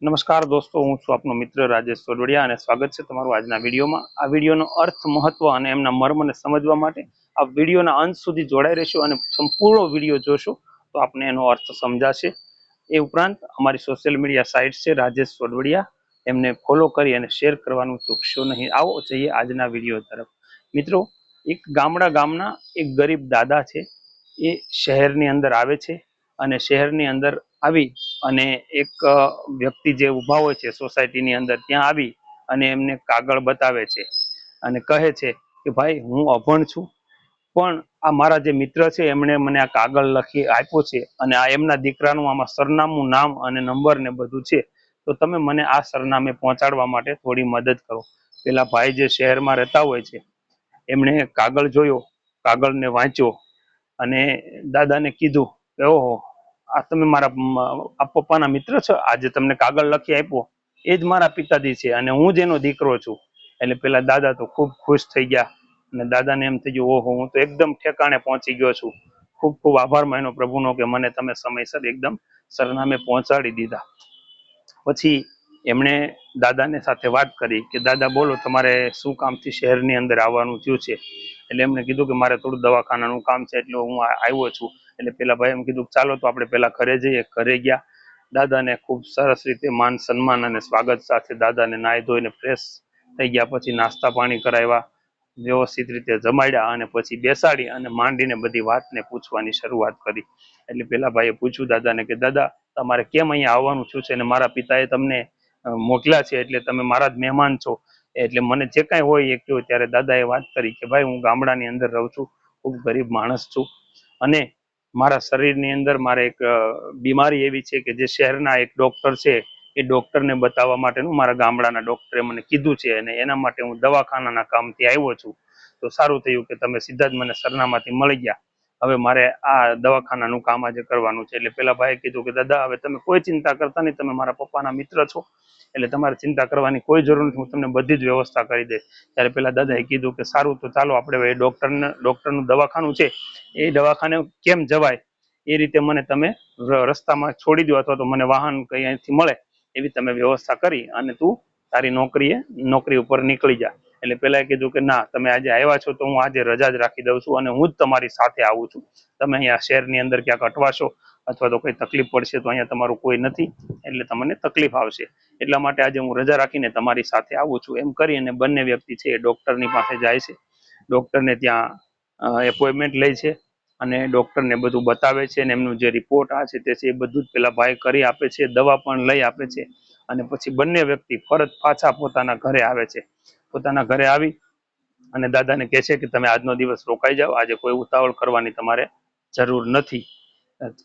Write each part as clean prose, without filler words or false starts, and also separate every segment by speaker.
Speaker 1: નમસ્કાર દોસ્તો, હું છું આપનો મિત્ર રાજેશ સોડવડિયા અને સ્વાગત છે તમારું આજના વિડીયોમાં। આ વિડીયોનો અર્થ, મહત્વ અને એમના મર્મને સમજવા માટે આ વિડીયોના અંત સુધી જોડાઈ રહેશો અને સંપૂર્ણ વિડીયો જોશો તો આપને એનો અર્થ સમજાશે। એ ઉપરાંત અમારી સોશિયલ મીડિયા સાઇટ છે રાજેશ સોડવડિયા, એમને ફોલો કરી અને શેર કરવાનું ચૂકશો નહીં। આવો જઈએ આજના વિડીયો તરફ। મિત્રો, એક ગામના એક ગરીબ દાદા છે, એ શહેરની અંદર આવે છે અને શહેરની અંદર આવી અને એક વ્યક્તિ જે ઊભા હોય છે સોસાયટીની અંદર, ત્યાં આવી અને એમને કાગળ બતાવે છે અને કહે છે કે ભાઈ, હું અભણ છું, પણ આ મારા જે મિત્ર છે એમણે મને આ કાગળ લખી આપ્યો છે અને આ એમના દીકરાનું આમાં સરનામું, નામ અને નંબર ને બધું છે, તો તમે મને આ સરનામે પહોંચાડવા માટે થોડી મદદ કરો। પેલા ભાઈ જે શહેરમાં રહેતા હોય છે એમણે કાગળ જોયો, કાગળને વાંચ્યો અને દાદાને કીધું કે ઓહો, આ તમે મારા પપ્પાના મિત્ર છો, આજે તમને કાગળ લખી આપ્યો એ જ મારા પિતાજી છે અને હું જ એનો દીકરો છું। એટલે પેલા દાદા તો ખૂબ ખુશ થઈ ગયા અને દાદાને એમ થઈ ગયું, ઓહો, હું તો એકદમ ઠેકાણે પહોંચી ગયો છું, ખૂબ ખૂબ આભાર માન્યો પ્રભુનો કે મને તમે સમયસર એકદમ સરનામે પહોંચાડી દીધા। પછી એમણે દાદાને સાથે વાત કરી કે દાદા બોલો, તમારે શું કામથી શહેરની અંદર આવવાનું થયું છે? એટલે એમણે કીધું કે મારે થોડું દવાખાનાનું કામ છે એટલે હું આવ્યો છું। એટલે પેલા ભાઈ એમ કીધું, ચાલો તો આપણે પેલા ઘરે જઈએ। ઘરે ગયા, દાદાને ખૂબ સરસ રીતે માન સન્માન અને સ્વાગત સાથે દાદાને નાહી ધોઈને ફ્રેશ થઈ ગયા, પછી નાસ્તા પાણી કરાવ્યા, વ્યવસ્થિત રીતે જમાડ્યા અને પછી બેસાડી અને માંડીને બધી વાતને પૂછવાની શરૂઆત કરી। એટલે પેલા ભાઈએ પૂછ્યું દાદાને કે દાદા, તમારે કેમ અહીંયા આવવાનું થયું છે અને મારા પિતાએ તમને મોકલ્યા છે એટલે તમે મારા જ મહેમાન છો, એટલે મને જે કાંઈ હોય એ કહ્યું। ત્યારે દાદાએ વાત કરી કે ભાઈ, હું ગામડાની અંદર રહું છું, ખૂબ ગરીબ માણસ છું અને મારા શરીરની અંદર મારે એક બીમારી એવી છે કે જે શહેરના એક ડોક્ટર છે એ ડોક્ટરને બતાવવા માટેનું મારા ગામડાના ડોક્ટરે મને કીધું છે અને એના માટે હું દવાખાનાના કામથી આવ્યો છું। તો સારું થયું કે તમે સીધા જ મને સરનામાથી મળી ગયા, હવે મારે આ દવાખાનાનું કામ આજે કરવાનું છે। એટલે પેલા ભાઈએ કીધું કે દાદા, હવે તમે કોઈ ચિંતા કરતા નહીં, તમે મારા પપ્પાના મિત્ર છો એટલે તમારે ચિંતા કરવાની કોઈ જરૂર નથી, હું તમને બધી જ વ્યવસ્થા કરી દઈશ। ત્યારે પેલા દાદાએ કીધું કે સારું, તો ચાલો આપણે એ ડોક્ટરનું દવાખાનું છે એ દવાખાને કેમ જવાય એ રીતે મને તમે રસ્તામાં છોડી દો અથવા તો મને વાહન કઈ અહીંથી મળે એવી તમે વ્યવસ્થા કરી અને તું તારી નોકરી ઉપર નીકળી જા। એટલે પેલા કીધું કે ના, તમે આજે આવ્યા છો તો હું આજે રજા જ રાખી દઉં છું અને હું જ તમારી સાથે આવું છું। તમે અહીંયા શહેરની અંદર ક્યાંક અટવાશો અથવા તો કઈ તકલીફ પડશે તો અહીંયા તમારું કોઈ નથી એટલે તમને તકલીફ આવશે, એટલા માટે આજે હું રજા રાખીને તમારી સાથે આવું છું। એમ કરી અને બંને વ્યક્તિ છે એ ડોક્ટરની પાસે જાય છે, ડોક્ટરને ત્યાં એપોઇન્ટમેન્ટ લે છે અને ડોક્ટરને બધું બતાવે છે અને એમનું જે રિપોર્ટ આ છે તે છે એ બધું જ પેલા ભાઈ કરી આપે છે, દવા પણ લઈ આપે છે અને પછી બંને વ્યક્તિ પરત પાછા પોતાના ઘરે આવે છે। પોતાના ઘરે આવી અને દાદાને કહે છે કે તમે આજનો દિવસ રોકાઈ જાઓ, આજે કોઈ ઉતાવળ કરવાની તમારે જરૂર નથી,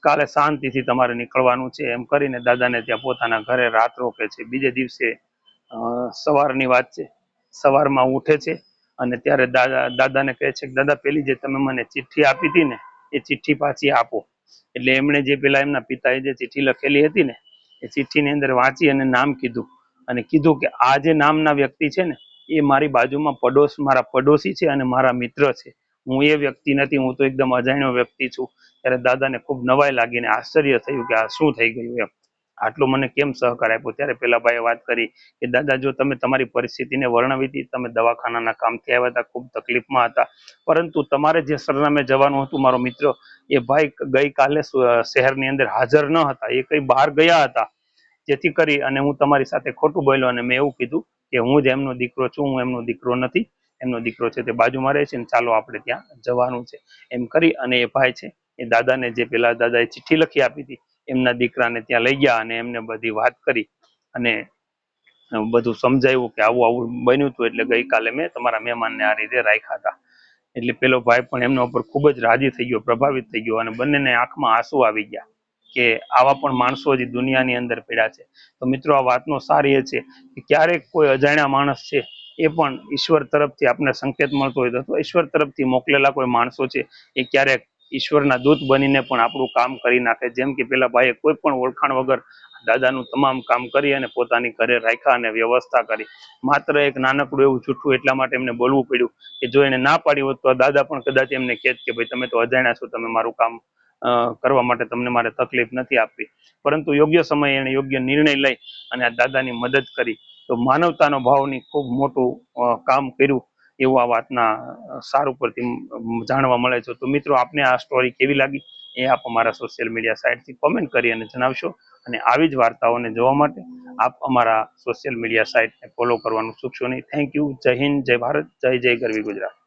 Speaker 1: કાલે શાંતિથી તમારે નીકળવાનું છે। એમ કરીને દાદાને ત્યાં પોતાના ઘરે રાત રોકે છે। બીજે દિવસે સવારની વાત છે, સવારમાં ઉઠે છે અને ત્યારે દાદાને કહે છે કે દાદા, પેલી જે તમે મને ચિઠ્ઠી આપી હતી ને એ ચિઠ્ઠી પાછી આપો। એટલે એમણે જે પેલા એમના પિતાએ જે ચિઠ્ઠી લખેલી હતી ને એ ચિઠ્ઠીની અંદર વાંચી અને નામ કીધું અને કીધું કે આ જે નામના વ્યક્તિ છે ને એ મારી બાજુમાં મારા પડોશી છે અને મારા મિત્ર છે, હું એ વ્યક્તિ નથી, હું તો એકદમ અજાણ્યો વ્યક્તિ છું। ત્યારે દાદાને ખૂબ નવાઈ લાગીને આશ્ચર્ય થયું કે આ શું થઈ ગયું, એમ આટલો મને કેમ સહકાર આપ્યો। ત્યારે પેલા ભાઈએ વાત કરી કે દાદા, જો તમે તમારી પરિસ્થિતિને વર્ણવી હતી, તમે દવાખાનાના કામથી આવ્યા હતા, ખૂબ તકલીફમાં હતા, પરંતુ તમારે જે સરનામે જવાનું હતું, મારો મિત્ર એ ભાઈ ગઈકાલે શહેરની અંદર હાજર ન હતા, એ કઈ બહાર ગયા હતા, જેથી કરી અને હું તમારી સાથે ખોટું બોલ્યો અને મેં એવું કીધું કે હું જ એમનો દીકરો છું, હું એમનો દીકરો નથી, એમનો દીકરો છે તે બાજુમાં રહે છે ને ચાલો આપણે ત્યાં જવાનું છે। એમ કરી અને એ ભાઈ છે એ દાદાને, જે પેલા દાદાએ ચિઠ્ઠી લખી આપી હતી, એમના દીકરાને ત્યાં લઈ ગયા અને એમને બધી વાત કરી અને બધું સમજાવ્યું કે આવું આવું બન્યું હતું, એટલે ગઈકાલે મેં તમારા મહેમાનને આ રીતે રાખ્યા હતા। એટલે પેલો ભાઈ પણ એમના ઉપર ખૂબ જ રાજી થઈ ગયો, પ્રભાવિત થઈ ગયો અને બંનેને આંખમાં આંસુ આવી ગયા કે આવા પણ માણસો હજી દુનિયાની અંદર પડ્યા છે। તો મિત્રો, આ વાતનો સાર એ છે કે ક્યારેક કોઈ અજાણ્યા માણસ છે એ પણ ઈશ્વર તરફથી આપણને સંકેત મળતો હોય અથવા ઈશ્વર તરફથી મોકલેલા કોઈ માણસો છે એ ક્યારેક ઈશ્વરના દૂત બનીને પણ આપણું કામ કરી નાખે। જેમ કે પેલા ભાઈએ કોઈ પણ ઓળખાણ વગર દાદાનું તમામ કામ કરી અને પોતાની ઘરે રાખ્યા અને વ્યવસ્થા કરી। માત્ર એક નાનકડું એવું જૂઠું એટલા માટે એમને બોલવું પડ્યું કે જો એને ના પાડી હોત તો દાદા પણ કદાચ એમને કહેત કે ભાઈ, તમે તો અજાણ્યા છો, તમે મારું કામ કરવા માટે તમને મારે તકલીફ નથી આપવી, પરંતુ યોગ્ય સમયે એને યોગ્ય નિર્ણય લઈ અને આ દાદાની મદદ કરી, તો માનવતાનો ભાવની ખૂબ મોટું કામ કર્યું એવું આ વાતના સાર ઉપરથી જાણવા મળે છે. તો મિત્રો, આપને આ સ્ટોરી કેવી લાગી એ આપ અમારા સોશિયલ મીડિયા સાઇટથી કોમેન્ટ કરી અને જણાવશો, અને આવી જ વાર્તાઓને જોવા માટે આપ અમારા સોશિયલ મીડિયા સાઇટને ફોલો કરવાનું ચૂકશો નહીં. Thank you. જય હિન્દ, જય ભારત, જય જય ગરવી ગુજરાત.